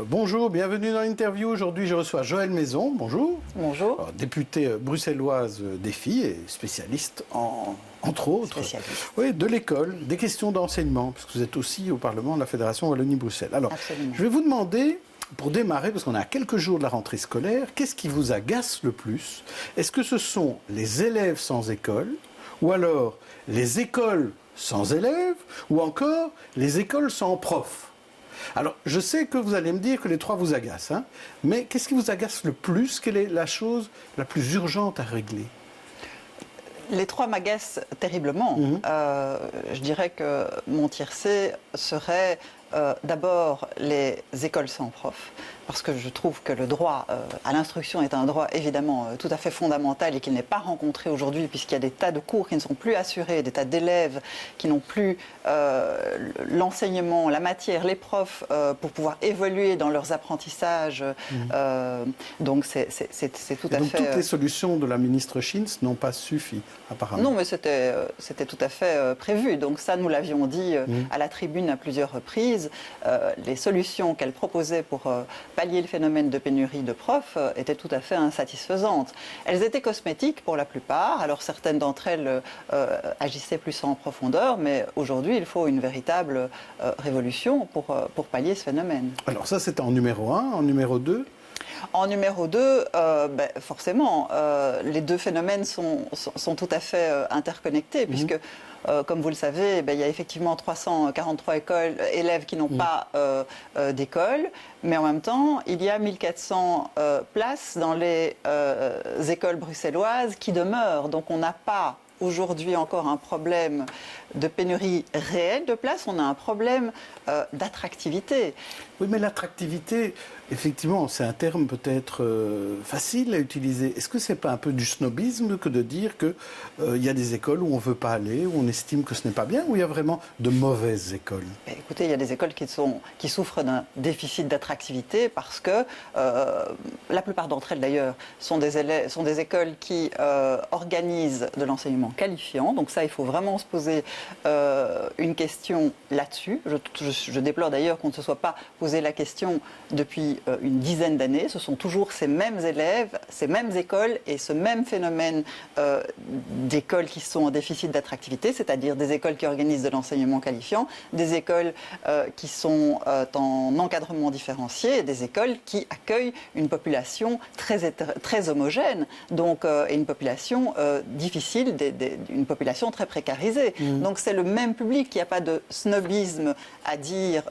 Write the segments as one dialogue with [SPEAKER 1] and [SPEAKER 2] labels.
[SPEAKER 1] Bonjour, bienvenue dans l'interview. Aujourd'hui, je reçois Joëlle Maison. Bonjour.
[SPEAKER 2] Bonjour.
[SPEAKER 1] Alors, députée bruxelloise des filles et spécialiste, entre autres, de l'école, des questions d'enseignement, parce que vous êtes aussi au Parlement de la Fédération Wallonie-Bruxelles. Alors,
[SPEAKER 2] absolument.
[SPEAKER 1] Je vais vous demander, pour démarrer, parce qu'on est à quelques jours de la rentrée scolaire, qu'est-ce qui vous agace le plus? Est-ce que ce sont les élèves sans école, ou alors les écoles sans élèves, ou encore les écoles sans profs? Alors, je sais que vous allez me dire que les trois vous agacent, hein, mais qu'est-ce qui vous agace le plus? Quelle est la chose la plus urgente à régler?
[SPEAKER 2] Les trois m'agacent terriblement. Je dirais que mon tiercé serait d'abord les écoles sans prof, parce que je trouve que le droit à l'instruction est un droit évidemment tout à fait fondamental et qu'il n'est pas rencontré aujourd'hui, puisqu'il y a des tas de cours qui ne sont plus assurés, des tas d'élèves qui n'ont plus l'enseignement, la matière, les profs pour pouvoir évoluer dans leurs apprentissages. Donc c'est tout à fait...
[SPEAKER 1] Donc toutes les solutions de la ministre Schins n'ont pas suffi, apparemment.
[SPEAKER 2] Non, mais c'était tout à fait prévu. Donc ça, nous l'avions dit à la tribune à plusieurs reprises. Les solutions qu'elle proposait pour pallier le phénomène de pénurie de profs étaient tout à fait insatisfaisantes. Elles étaient cosmétiques pour la plupart. Alors certaines d'entre elles agissaient plus en profondeur, mais aujourd'hui, il faut une véritable révolution pour pallier ce phénomène.
[SPEAKER 1] Alors ça, c'était en numéro 1. En numéro 2 ?
[SPEAKER 2] En numéro 2, forcément, les deux phénomènes sont tout à fait interconnectés, puisque, comme vous le savez, il y a effectivement 343 élèves qui n'ont pas d'école, mais en même temps, il y a 1400 places dans les écoles bruxelloises qui demeurent. Donc on n'a pas aujourd'hui encore un problème de pénurie réelle de places, on a un problème d'attractivité.
[SPEAKER 1] Oui, mais l'attractivité, effectivement, c'est un terme peut-être facile à utiliser. Est-ce que ce n'est pas un peu du snobisme que de dire qu'il y a des écoles où on ne veut pas aller, où on estime que ce n'est pas bien, ou il y a vraiment de mauvaises écoles?
[SPEAKER 2] Écoutez, il y a des écoles qui souffrent d'un déficit d'attractivité parce que la plupart d'entre elles, d'ailleurs, sont des écoles qui organisent de l'enseignement qualifiant. Donc ça, il faut vraiment se poser une question là-dessus. Je déplore d'ailleurs qu'on ne se soit pas posé la question depuis une dizaine d'années. Ce sont toujours ces mêmes élèves, ces mêmes écoles et ce même phénomène d'écoles qui sont en déficit d'attractivité, c'est-à-dire des écoles qui organisent de l'enseignement qualifiant, des écoles qui sont en encadrement différencié et des écoles qui accueillent une population très homogène, donc, et une population difficile, une population très précarisée. Donc c'est le même public, il n'y a pas de snobisme à dire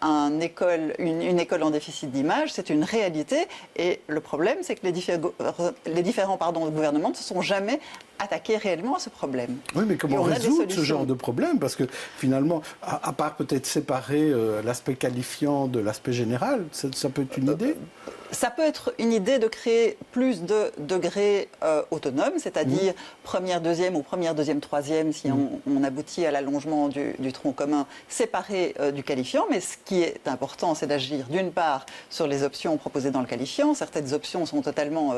[SPEAKER 2] une école en déficit d'image, c'est une réalité. Et le problème, c'est que les différents gouvernements ne se sont jamais attaquer réellement à ce problème.
[SPEAKER 1] Oui, mais comment résoudre ce genre de problème? Parce que finalement, à part peut-être séparer l'aspect qualifiant de l'aspect général, ça peut être une idée?
[SPEAKER 2] Ça peut être une idée de créer plus de degrés autonomes, c'est-à-dire première, deuxième ou première, deuxième, troisième, si on aboutit à l'allongement du tronc commun, séparé du qualifiant. Mais ce qui est important, c'est d'agir d'une part sur les options proposées dans le qualifiant. Certaines options sont totalement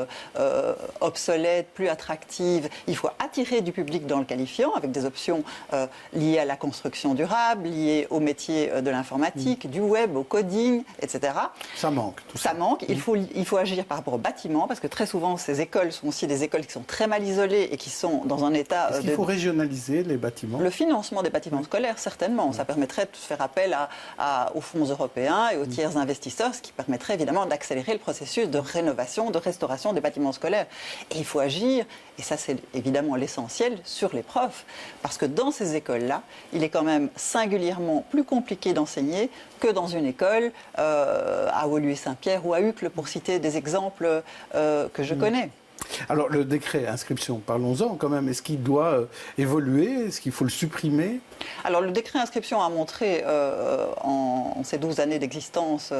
[SPEAKER 2] obsolètes, plus attractives. Il faut attirer du public dans le qualifiant avec des options liées à la construction durable, liées au métier de l'informatique, du web, au coding, etc.
[SPEAKER 1] Ça manque, tout ça.
[SPEAKER 2] Ça manque. Il faut agir par rapport aux bâtiments, parce que très souvent, ces écoles sont aussi des écoles qui sont très mal isolées et qui sont dans un état...
[SPEAKER 1] Est-ce qu'il faut régionaliser les bâtiments?
[SPEAKER 2] Le financement des bâtiments scolaires, certainement. Ça permettrait de faire appel aux fonds européens et aux tiers investisseurs, ce qui permettrait évidemment d'accélérer le processus de rénovation, de restauration des bâtiments scolaires. Et il faut agir, et ça c'est évidemment l'essentiel, sur les profs. Parce que dans ces écoles-là, il est quand même singulièrement plus compliqué d'enseigner que dans une école à Woluwe-Saint-Pierre ou à Uccle, pour citer des exemples que je connais.
[SPEAKER 1] Alors le décret inscription, parlons-en quand même. Est-ce qu'il doit évoluer? Est-ce qu'il faut le supprimer?
[SPEAKER 2] Alors le décret inscription a montré en ces 12 années d'existence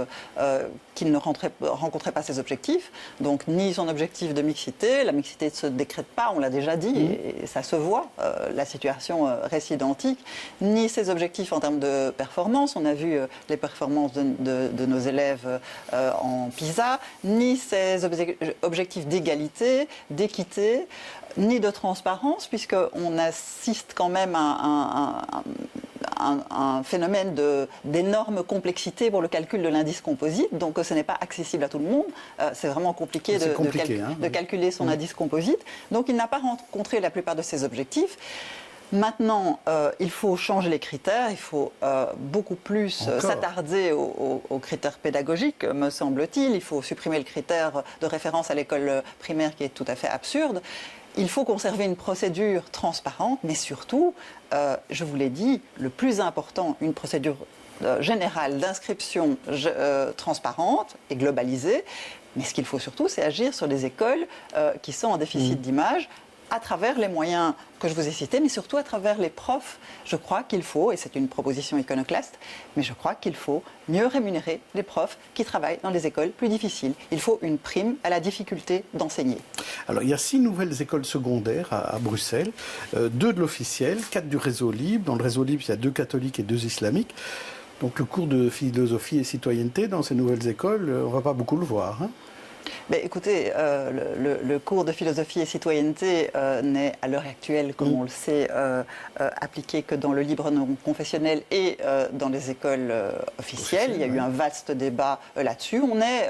[SPEAKER 2] qu'il ne rencontrait pas ses objectifs. Donc ni son objectif de mixité, la mixité ne se décrète pas, on l'a déjà dit, et ça se voit, la situation reste identique, ni ses objectifs en termes de performance, on a vu les performances de nos élèves en PISA, ni ses objectifs d'égalité, d'équité, ni de transparence, puisqu'on assiste quand même à un phénomène d'énorme complexité pour le calcul de l'indice composite. Donc ce n'est pas accessible à tout le monde. C'est vraiment compliqué de calculer son indice composite. Donc il n'a pas rencontré la plupart de ses objectifs. Maintenant, il faut changer les critères, il faut beaucoup plus s'attarder aux critères pédagogiques, me semble-t-il. Il faut supprimer le critère de référence à l'école primaire qui est tout à fait absurde. Il faut conserver une procédure transparente, mais surtout, je vous l'ai dit, le plus important, une procédure générale d'inscription transparente et globalisée. Mais ce qu'il faut surtout, c'est agir sur les écoles qui sont en déficit d'image, à travers les moyens que je vous ai cités, mais surtout à travers les profs. Je crois qu'il faut, et c'est une proposition iconoclaste, mais je crois qu'il faut mieux rémunérer les profs qui travaillent dans les écoles plus difficiles. Il faut une prime à la difficulté d'enseigner.
[SPEAKER 1] Alors, il y a 6 nouvelles écoles secondaires à Bruxelles, 2 de l'officiel, 4 du réseau libre. Dans le réseau libre, il y a 2 catholiques et 2 islamiques. Donc, le cours de philosophie et citoyenneté dans ces nouvelles écoles, on ne va pas beaucoup le voir, hein.
[SPEAKER 2] Mais écoutez, le cours de philosophie et citoyenneté n'est à l'heure actuelle, comme on le sait, appliqué que dans le libre non confessionnel et dans les écoles officielles. Il y a eu un vaste débat là-dessus. On est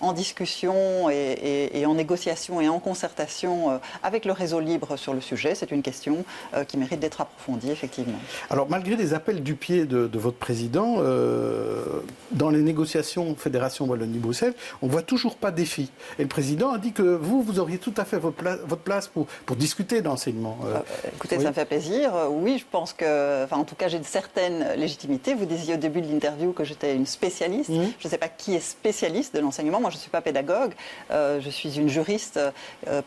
[SPEAKER 2] en discussion et en négociation et en concertation avec le réseau libre sur le sujet. C'est une question qui mérite d'être approfondie, effectivement.
[SPEAKER 1] Alors, malgré les appels du pied de votre président, dans les négociations Fédération Wallonie-Bruxelles, on ne voit toujours pas d'effet. Et le président a dit que vous auriez tout à fait votre place pour discuter d'enseignement.
[SPEAKER 2] Écoutez, ça me fait plaisir. Oui, je pense que, en tout cas, j'ai une certaine légitimité. Vous disiez au début de l'interview que j'étais une spécialiste. Je ne sais pas qui est spécialiste de l'enseignement. Moi, je ne suis pas pédagogue. Je suis une juriste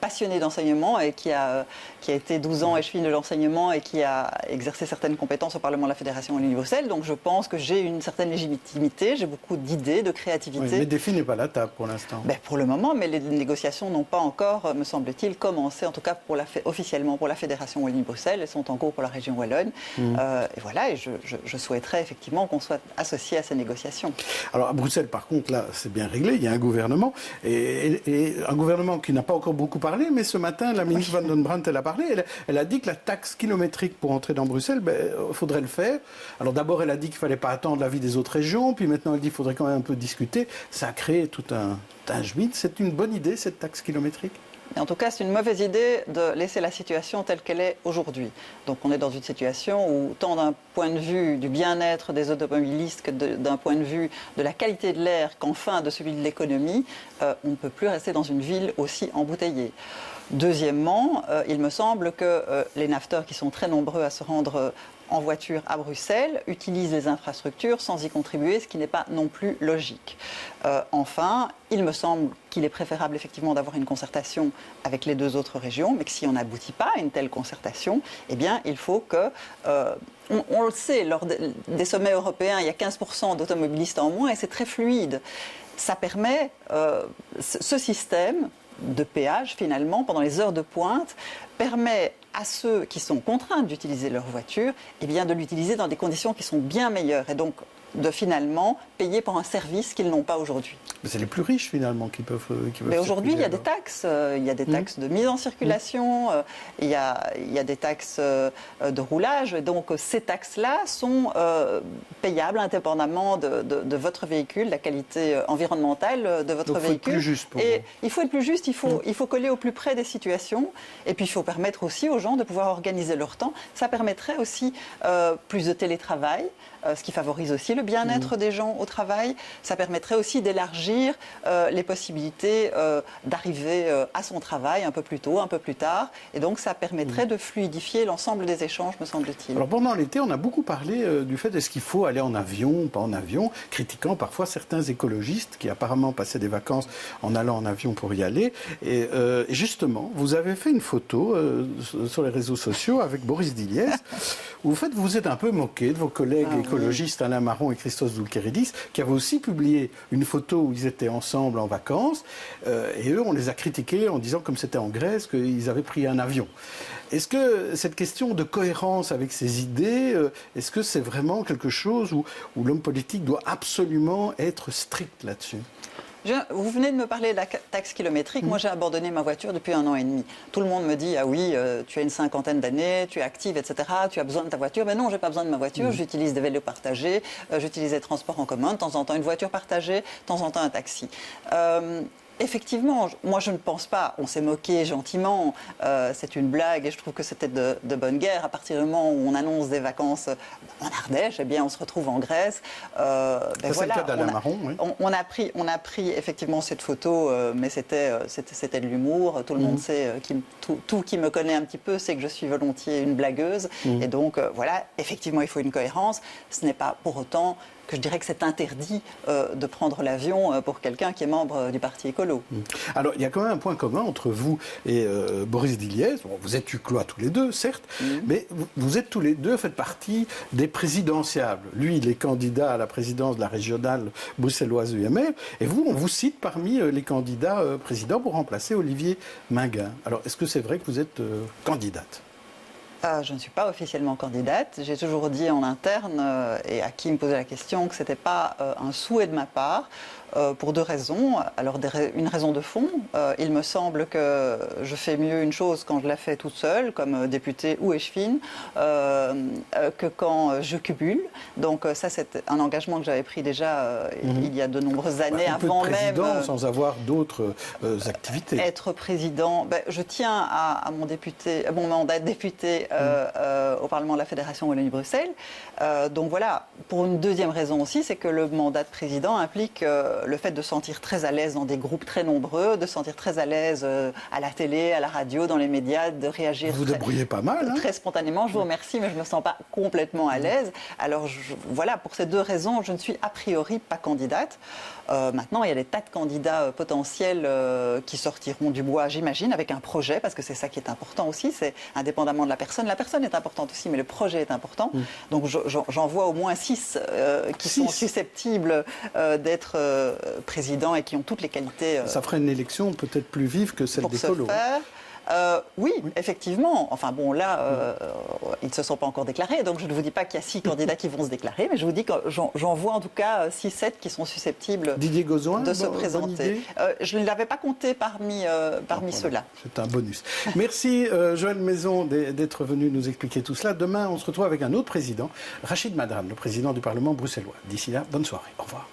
[SPEAKER 2] passionnée d'enseignement et qui a été 12 ans échevine de l'enseignement et qui a exercé certaines compétences au Parlement de la Fédération Wallonie-Bruxelles. Donc, je pense que j'ai une certaine légitimité. J'ai beaucoup d'idées, de créativité.
[SPEAKER 1] Oui, mais le défi n'est pas à la table pour l'instant.
[SPEAKER 2] Pour le moment, mais les négociations n'ont pas encore, me semble-t-il, commencé, en tout cas officiellement pour la Fédération Wallonie-Bruxelles. Elles sont en cours pour la région Wallonne. Et voilà, et je souhaiterais effectivement qu'on soit associé à ces négociations. Alors
[SPEAKER 1] à Bruxelles, par contre, là, c'est bien réglé. Il y a un gouvernement, et un gouvernement qui n'a pas encore beaucoup parlé, mais ce matin, la ministre Van den Brandt, elle a parlé. Elle a dit que la taxe kilométrique pour entrer dans Bruxelles, il faudrait le faire. Alors d'abord, elle a dit qu'il ne fallait pas attendre l'avis des autres régions, puis maintenant, elle dit qu'il faudrait quand même un peu discuter. Ça a créé tout un schmid. C'est une bonne idée, cette taxe kilométrique?
[SPEAKER 2] En tout cas, c'est une mauvaise idée de laisser la situation telle qu'elle est aujourd'hui. Donc on est dans une situation où, tant d'un point de vue du bien-être des automobilistes que d'un point de vue de la qualité de l'air qu'enfin de celui de l'économie, on ne peut plus rester dans une ville aussi embouteillée. Deuxièmement, il me semble que les nafteurs qui sont très nombreux à se rendre en voiture à Bruxelles utilisent les infrastructures sans y contribuer, ce qui n'est pas non plus logique. Enfin, il me semble qu'il est préférable effectivement d'avoir une concertation avec les 2 autres régions, mais que si on n'aboutit pas à une telle concertation, eh bien il faut que... on le sait, lors des sommets européens, il y a 15% d'automobilistes en moins et c'est très fluide. Ça permet, ce système de péage, finalement, pendant les heures de pointe, permet à ceux qui sont contraints d'utiliser leur voiture, eh bien, de l'utiliser dans des conditions qui sont bien meilleures et donc de finalement payer pour un service qu'ils n'ont pas aujourd'hui.
[SPEAKER 1] Mais c'est les plus riches finalement qui peuvent
[SPEAKER 2] mais aujourd'hui, il y a des taxes. Il y a des taxes de mise en circulation, il y a des taxes de roulage. Donc ces taxes-là sont payables indépendamment de votre véhicule, de la qualité environnementale de votre véhicule. Il faut être plus juste pour vous. Il faut être plus juste, il faut coller au plus près des situations. Et puis il faut permettre aussi aux gens de pouvoir organiser leur temps. Ça permettrait aussi plus de télétravail, ce qui favorise aussi le bien-être des gens au travail. Ça permettrait aussi d'élargir les possibilités d'arriver à son travail un peu plus tôt, un peu plus tard. Et donc ça permettrait de fluidifier l'ensemble des échanges, me semble-t-il.
[SPEAKER 1] Alors pendant l'été, on a beaucoup parlé du fait est-ce qu'il faut aller en avion, pas en avion, critiquant parfois certains écologistes qui apparemment passaient des vacances en allant en avion pour y aller. Et justement, vous avez fait une photo sur les réseaux sociaux avec Boris Diliès, où vous vous êtes un peu moqué de vos collègues écologistes Alain Marron et Christos Doulkeridis, qui avaient aussi publié une photo où ils étaient ensemble en vacances. Et eux, on les a critiqués en disant, comme c'était en Grèce, qu'ils avaient pris un avion. Est-ce que cette question de cohérence avec ces idées, est-ce que c'est vraiment quelque chose où l'homme politique doit absolument être strict là-dessus ?
[SPEAKER 2] Vous venez de me parler de la taxe kilométrique. Moi, j'ai abandonné ma voiture depuis 1 an et demi. Tout le monde me dit, ah oui, tu as une cinquantaine d'années, tu es active, etc. Tu as besoin de ta voiture. Mais non, je n'ai pas besoin de ma voiture. J'utilise des vélos partagés, j'utilise des transports en commun, de temps en temps une voiture partagée, de temps en temps un taxi. Effectivement, moi je ne pense pas, on s'est moqué gentiment, c'est une blague et je trouve que c'était de bonne guerre. À partir du moment où on annonce des vacances en Ardèche, eh bien on se retrouve en Grèce.
[SPEAKER 1] C'est le cas d'Alain Marron, oui.
[SPEAKER 2] On a pris effectivement cette photo, mais c'était de l'humour. Tout le monde sait, tout qui me connaît un petit peu, sait que je suis volontiers une blagueuse. Et donc voilà, effectivement il faut une cohérence. Ce n'est pas pour autant que je dirais que c'est interdit de prendre l'avion pour quelqu'un qui est membre du Parti écolo.
[SPEAKER 1] Alors, il y a quand même un point commun entre vous et Boris Diliès. Bon, vous êtes Uclois tous les deux, certes, mais vous êtes tous les deux, faites partie des présidentiables. Lui, il est candidat à la présidence de la régionale bruxelloise UMR, et vous, on vous cite parmi les candidats présidents pour remplacer Olivier Minguin. Alors, est-ce que c'est vrai que vous êtes candidate ?
[SPEAKER 2] Je ne suis pas officiellement candidate. J'ai toujours dit en interne, et à qui me posait la question, que ce n'était pas un souhait de ma part, pour 2 raisons. Alors, une raison de fond, il me semble que je fais mieux une chose quand je la fais toute seule, comme députée ou échevine, que quand je cumule. Donc ça, c'est un engagement que j'avais pris déjà il y a de nombreuses années, avant même...
[SPEAKER 1] président sans avoir d'autres activités.
[SPEAKER 2] Être président, je tiens à mon mandat de député au Parlement de la Fédération Wallonie-Bruxelles. Donc voilà, pour une deuxième raison aussi, c'est que le mandat de président implique le fait de se sentir très à l'aise dans des groupes très nombreux, de se sentir très à l'aise à la télé, à la radio, dans les médias, de réagir
[SPEAKER 1] débrouillez pas mal, hein.
[SPEAKER 2] Très spontanément. Je vous remercie, mais je ne me sens pas complètement à l'aise. Alors voilà, pour ces 2 raisons, je ne suis a priori pas candidate. Maintenant, il y a des tas de candidats potentiels qui sortiront du bois, j'imagine, avec un projet, parce que c'est ça qui est important aussi, c'est indépendamment de la personne. La personne est importante aussi, mais le projet est important. Donc j'en vois au moins 6 qui sont susceptibles d'être présidents et qui ont toutes les qualités.
[SPEAKER 1] Ça ferait une élection peut-être plus vive que celle des colos.
[SPEAKER 2] Oui, effectivement. Enfin bon, là, ils ne se sont pas encore déclarés, donc je ne vous dis pas qu'il y a 6 candidats qui vont se déclarer, mais je vous dis que j'en vois en tout cas 6-7 qui sont susceptibles de se présenter. Je ne l'avais pas compté parmi ceux-là.
[SPEAKER 1] C'est un bonus. Merci Joëlle Maison d'être venu nous expliquer tout cela. Demain, on se retrouve avec un autre président, Rachid Madran, le président du Parlement bruxellois. D'ici là, bonne soirée. Au revoir.